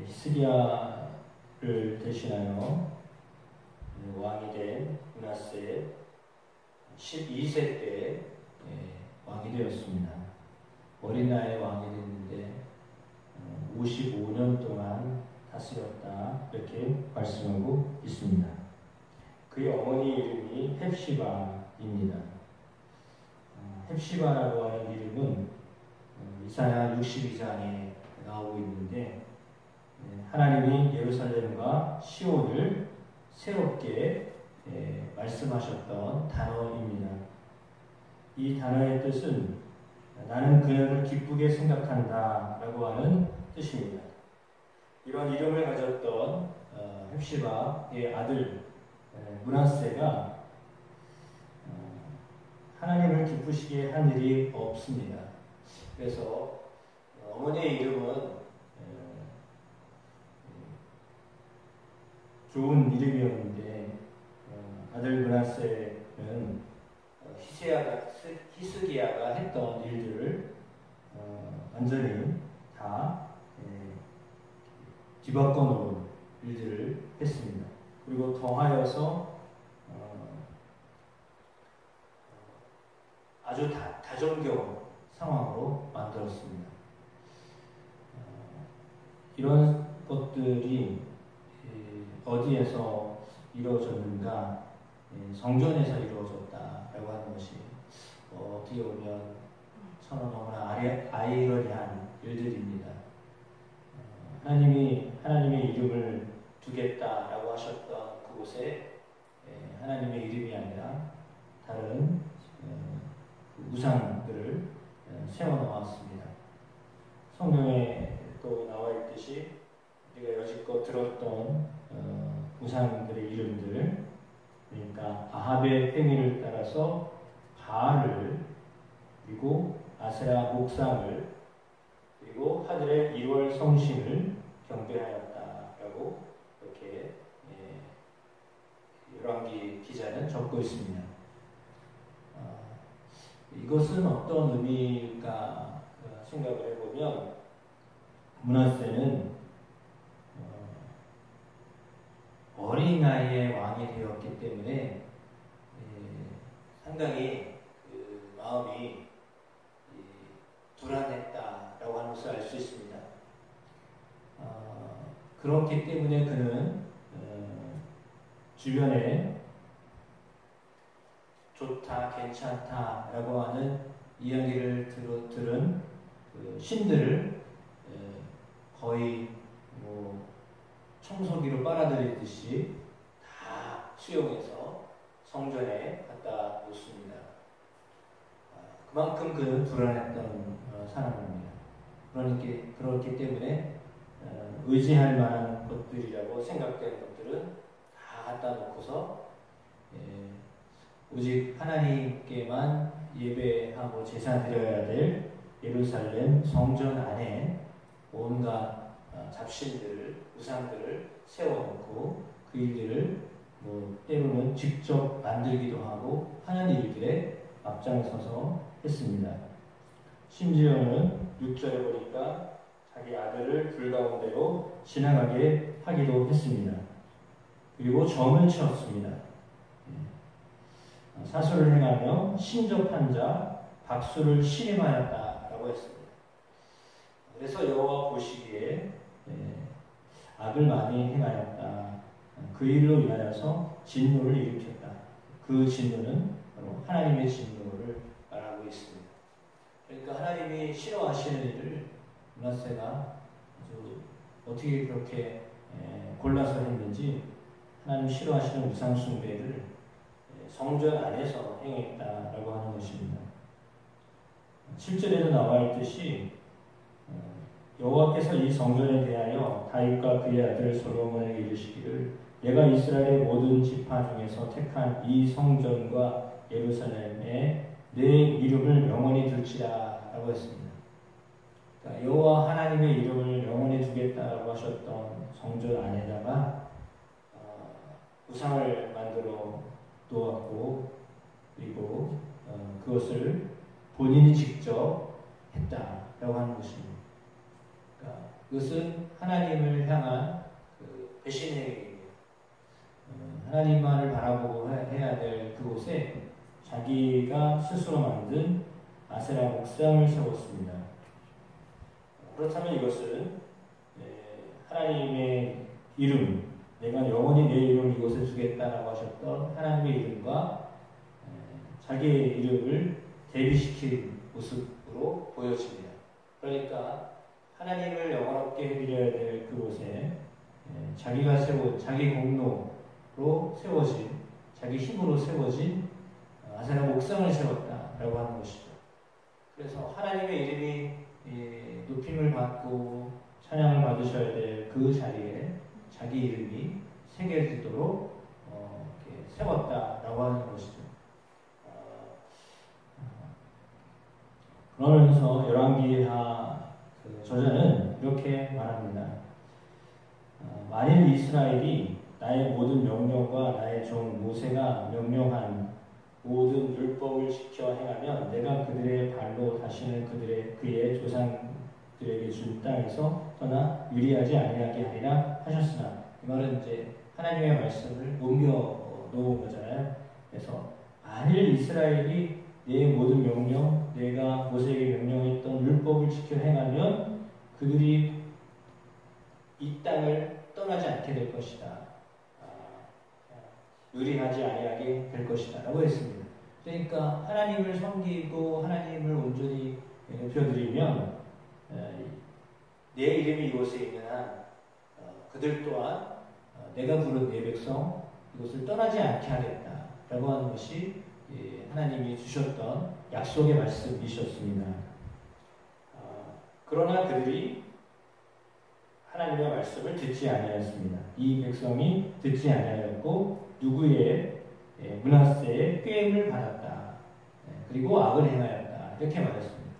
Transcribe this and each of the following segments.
히스기야를 대신하여 왕이 된 므낫세 12세 때 왕이 되었습니다. 어린 나이에 왕이 됐는데 55년 동안 다스렸다 이렇게 말씀하고 있습니다. 그의 어머니 이름이 헵시바입니다. 헵시바라고 하는 이름은 이사야 62장에 나오고 있는데 하나님이 예루살렘과 시온을 새롭게 말씀하셨던 단어입니다. 이 단어의 뜻은 나는 그녀를 기쁘게 생각한다 라고 하는 뜻입니다. 이런 이름을 가졌던 헵시바의 아들 므낫세가 하나님을 기쁘시게 한 일이 없습니다. 그래서 어머니의 이름은 좋은 이름이었는데 아들 므낫세는 히스기야가 했던 일들을 완전히 다 뒤바꿔 놓은 일들을 했습니다. 그리고 더하여서 아주 다정겨운 상황으로 만들었습니다. 이런 것들이 어디에서 이루어졌는가? 성전에서 이루어졌다라고 하는 것이 어떻게 보면 너무나 아이러니한 일들입니다. 하나님의 이름을 두겠다라고 하셨던 그곳에 하나님의 이름이 아니라 다른 우상들을 세워놓았습니다. 성경에 또 나와 있듯이 우리가 여지껏 들었던 우상들의 이름들, 그러니까 아합의 행위를 따라서 바알을, 그리고 아세라 목상을, 그리고 하늘의 1월 성신을 경배하였다라고 이렇게 열왕기 기자는 적고 있습니다. 이것은 어떤 의미일까 생각을 해보면 므낫세는 어린 나이에 왕이 되었기 때문에 상당히 그 마음이 불안했다라고 하는 것을 알 수 있습니다. 그렇기 때문에 그는 주변에 좋다, 괜찮다라고 하는 이야기를 들은 그 신들을 거의 청소기로 빨아들이듯이 다 수용해서 성전에 갖다 놓습니다. 그만큼 그는 불안했던 사람입니다. 그렇기 때문에 의지할 만한 것들이라고 생각되는 것들은 다 갖다 놓고서 오직 하나님께만 예배하고 제사 드려야 될 예루살렘 성전 안에 온갖 잡신들을, 우상들을 세워놓고 그 일들을 때로는 직접 만들기도 하고 하는 일들에 앞장서서 했습니다. 심지어는 6절에 보니까 자기 아들을 불 가운데로 지나가게 하기도 했습니다. 그리고 점을 치었습니다. 사술을 행하며 신접한 자 박수를 시림하였다라고 했습니다. 그래서 여호와 보시기에 악을 많이 행하였다. 그 일로 인하여서 진노를 일으켰다. 그 진노는 바로 하나님의 진노를 말하고 있습니다. 그러니까 하나님이 싫어하시는 일을 므낫세가 아주 어떻게 그렇게 골라서 했는지 하나님 싫어하시는 우상 숭배를 성전 안에서 행했다라고 하는 것입니다. 7절에도 나와 있듯이 여호와께서 이 성전에 대하여 다윗과 그의 아들 솔로몬에게 이르시기를 내가 이스라엘의 모든 지파 중에서 택한 이 성전과 예루살렘에 내 이름을 영원히 둘지라 라고 했습니다. 그러니까 여호와 하나님의 이름을 영원히 두겠다라고 하셨던 성전 안에다가 우상을 만들어 놓았고 그리고 그것을 본인이 직접 했다라고 하는 것입니다. 그러니까 이것은 하나님을 향한 그 배신 행위입니다. 하나님만을 바라보고 해야 될 그곳에 자기가 스스로 만든 아세라 목상을 세웠습니다. 그렇다면 이것은 하나님의 이름, 내가 영원히 내 이름을 이곳에 두겠다라고 하셨던 하나님의 이름과 자기의 이름을 대비시킨 모습으로 보여집니다. 그러니까 하나님을 영원롭게 해드려야 될 그곳에 자기가 세운 자기 공로로 세워진 자기 힘으로 세워진 아세라 목상을 세웠다라고 하는 것이죠. 그래서 하나님의 이름이 높임을 받고 찬양을 받으셔야 될 그 자리에 자기 이름이 새겨지도록 이렇게 세웠다라고 하는 것이죠. 그러면서 열왕기하 그 저자는 이렇게 말합니다. 만일 이스라엘이 나의 모든 명령과 나의 종 모세가 명령한 모든 율법을 지켜 행하면 내가 그들의 발로 다시는 그의 조상들에게 준 땅에서 떠나 유리하지 아니하게 하리라 하셨으나, 이 말은 이제 하나님의 말씀을 옮겨 놓은 거잖아요. 그래서 만일 이스라엘이 내 모든 명령, 내가 모세에게 명령했던 율법을 지켜 행하면 그들이 이 땅을 떠나지 않게 될 것이다. 유리하지 아니하게 될 것이다 라고 했습니다. 그러니까 하나님을 섬기고 하나님을 온전히 높여드리면 내 이름이 이곳에 있는 한 그들 또한 내가 부른 내 백성 이곳을 떠나지 않게 하겠다 라고 하는 것이 하나님이 주셨던 약속의 말씀이셨습니다. 그러나 그들이 하나님의 말씀을 듣지 아니하였습니다. 이 백성이 듣지 아니하였고 누구의 므낫세의 꾀임을 받았다. 그리고 악을 행하였다. 이렇게 말했습니다.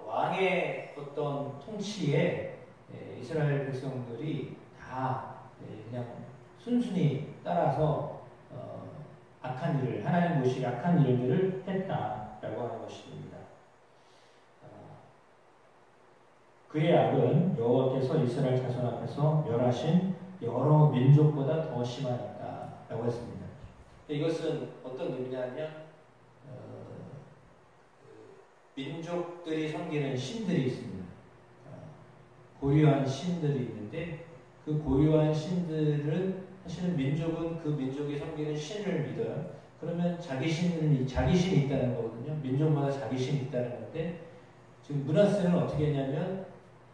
왕의 어떤 통치에 이스라엘 백성들이 다 그냥 순순히 따라서 악한 일을, 하나님 모시기 악한 일들을 했다라고 하는 것입니다. 그의 악은 여호와께서 이스라엘 자손 앞에서 멸하신 여러 민족보다 더 심하였다라고 했습니다. 이것은 어떤 의미냐면 민족들이 섬기는 신들이 있습니다. 고유한 신들이 있는데 그 고유한 신들은 사실은 민족은 그 민족이 섬기는 신을 믿어요. 그러면 자기 신이 있다는 거거든요. 민족마다 자기 신이 있다는 건데 지금 므낫세는 어떻게 했냐면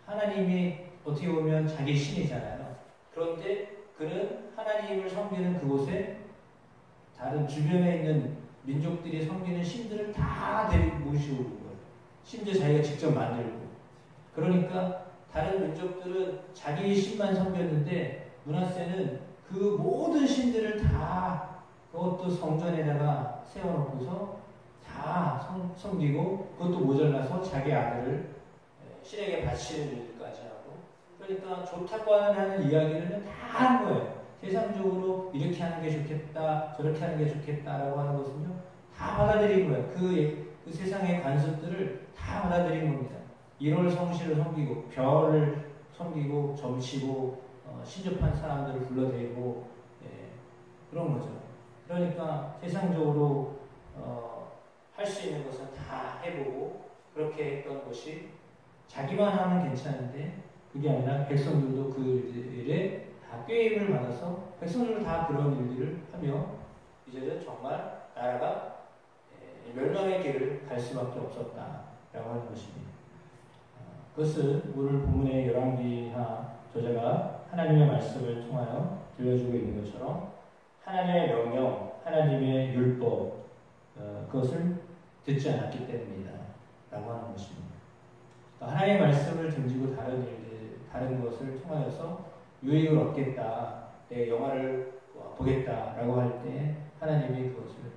하나님이 어떻게 보면 자기 신이잖아요. 그런데 그는 하나님을 섬기는 그곳에 다른 주변에 있는 민족들이 섬기는 신들을 다 데리고 모시고 온 거예요. 심지어 자기가 직접 만들고. 그러니까 다른 민족들은 자기 신만 섬겼는데 므낫세는 그 모든 신들을 다 그것도 성전에다가 세워놓고서 다 섬기고 그것도 모자라서 자기 아들을 신에게 바치는 일까지 하고, 그러니까 좋다고 하는 이야기를 다 한 거예요. 세상적으로 이렇게 하는 게 좋겠다, 저렇게 하는 게 좋겠다라고 하는 것은요, 다 받아들인 거예요. 그 세상의 관습들을 다 받아들인 겁니다. 1월 성실을 섬기고, 별을 섬기고, 점치고, 신접한 사람들을 불러대고, 그런 거죠. 그러니까 세상적으로 할 수 있는 것은 다 해보고, 그렇게 했던 것이 자기만 하면 괜찮은데 그게 아니라 백성들도 그 일에 다 꾀임을 받아서 백성들도 다 그런 일들을 하며 이제는 정말 나라가 멸망의 길을 갈 수밖에 없었다라고 하는 것입니다. 그것은 오늘 본문의 열왕기하 저자가 하나님의 말씀을 통하여 들려주고 있는 것처럼 하나님의 명령, 하나님의 율법 그것을 듣지 않았기 때문이다 라고 하는 것입니다. 하나님의 말씀을 등지고 다른 것을 통하여서 유익을 얻겠다, 내 영화를 보겠다라고 할 때 하나님이 그것을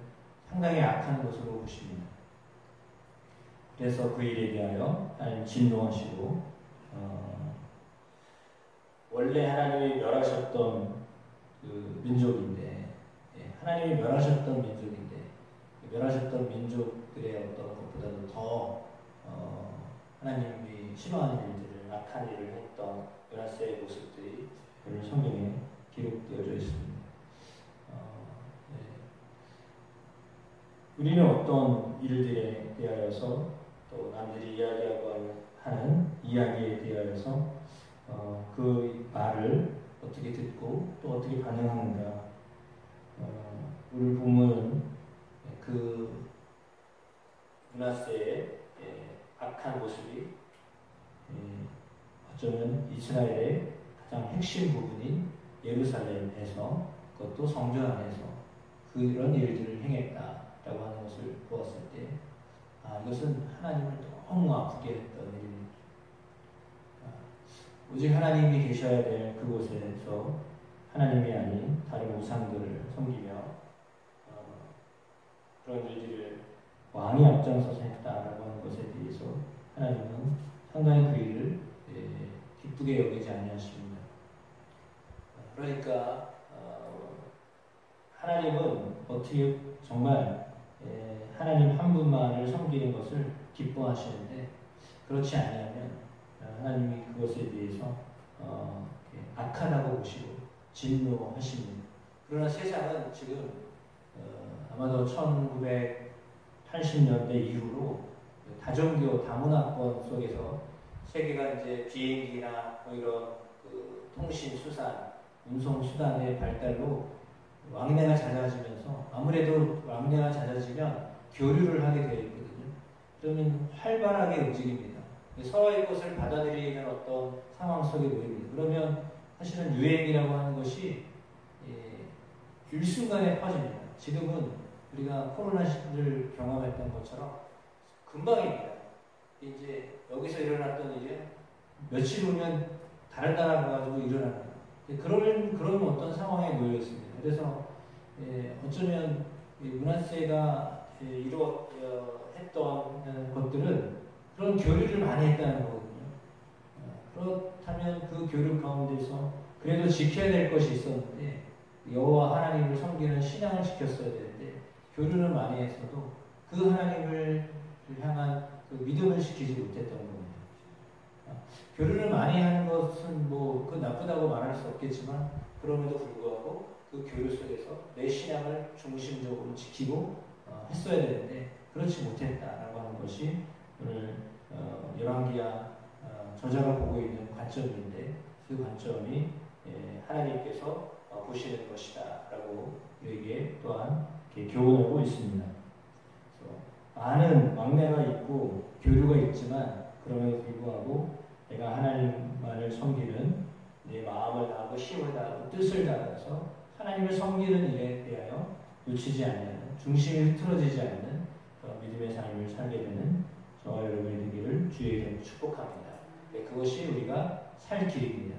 상당히 악한 것으로 보십니다. 그래서 그 일에 대하여 하나님 진노하시고 원래 하나님이 멸하셨던 그 민족인데 하나님이 멸하셨던 민족인데 멸하셨던 민족들의 어떤 것보다도 더 하나님이 싫어하는 일들을 악한 일을 했던 므낫세의 모습들이 오늘 성경에 기록되어져 있습니다. 네. 우리는 어떤 일들에 대하여서 또 남들이 이야기하고 하는 이야기에 대하여서 그 말을 어떻게 듣고 또 어떻게 반응하는가. 오늘 본문은 그 므낫세의 악한 모습이 어쩌면 이스라엘의 가장 핵심 부분인 예루살렘에서 그것도 성전 안에서 그런 일들을 행했다라고 하는 것을 보았을 때 이것은 하나님을 너무 아프게 했던 일입니다. 오직 하나님이 계셔야 될 그곳에서 하나님이 아닌 다른 우상들을 섬기며 그런 일들을 왕이 앞장서서 했다라고 하는 것에 대해서 하나님은 상당히 그 일을 기쁘게 여기지 아니하십니다. 그러니까 하나님은 어떻게 정말 하나님 한 분만을 섬기는 것을 기뻐하시는데 그렇지 아니하면 하나님이 그것에 대해서 악하다고 보시고 진노하십니다. 그러나 세상은 지금 아마도 1980년대 이후로 다종교 다문화권 속에서 세계가 이제 비행기나 뭐 이런 그 통신 수산, 운송 수단의 발달로 왕래가 잦아지면서 아무래도 왕래가 잦아지면 교류를 하게 되어 있거든요. 그러면 활발하게 움직입니다. 서로의 것을 받아들이는 어떤 상황 속에 놓입니다. 그러면 사실은 유행이라고 하는 것이 일순간에 퍼집니다. 지금은 우리가 코로나를 경험했던 것처럼 금방입니다. 이제 여기서 일어났던 일이 며칠 후면 다른 나라 가지고 일어납니다. 그런 어떤 상황에 놓여 있습니다. 그래서 어쩌면 므낫세가 했던 것들은 그런 교류를 많이 했다는 거거든요. 그렇다면 그 교류 가운데서 그래도 지켜야 될 것이 있었는데 여호와 하나님을 섬기는 신앙을 지켰어야 되는데 교류를 많이 했어도 그 하나님을 향한 그 믿음을 지키지 못했던 겁니다. 교류를 많이 하는 것은 그 나쁘다고 말할 수 없겠지만 그럼에도 불구하고 그 교류 속에서 내 신앙을 중심적으로 지키고 했어야 되는데 그렇지 못했다라고 하는 것이 오늘 열왕기야 저자가 보고 있는 관점인데 그 관점이 하나님께서 보시는 것이다라고 우리에게 또한 교훈하고 있습니다. 많은 왕래가 있고 교류가 있지만 그럼에도 불구하고 내가 하나님만을 섬기는 내 마음을 다하고 힘을 다하고 뜻을 다해서 하나님을 섬기는 일에 대하여 놓치지 않는 중심이 흐트러지지 않는 믿음의 삶을 살게 되는 저와 여러분이 되기를 주의 이름으로 축복합니다. 그것이 우리가 살 길입니다.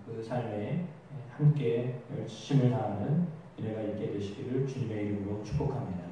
그 삶에 함께 열심을 다하는 은혜가 있게 되시기를 주님의 이름으로 축복합니다.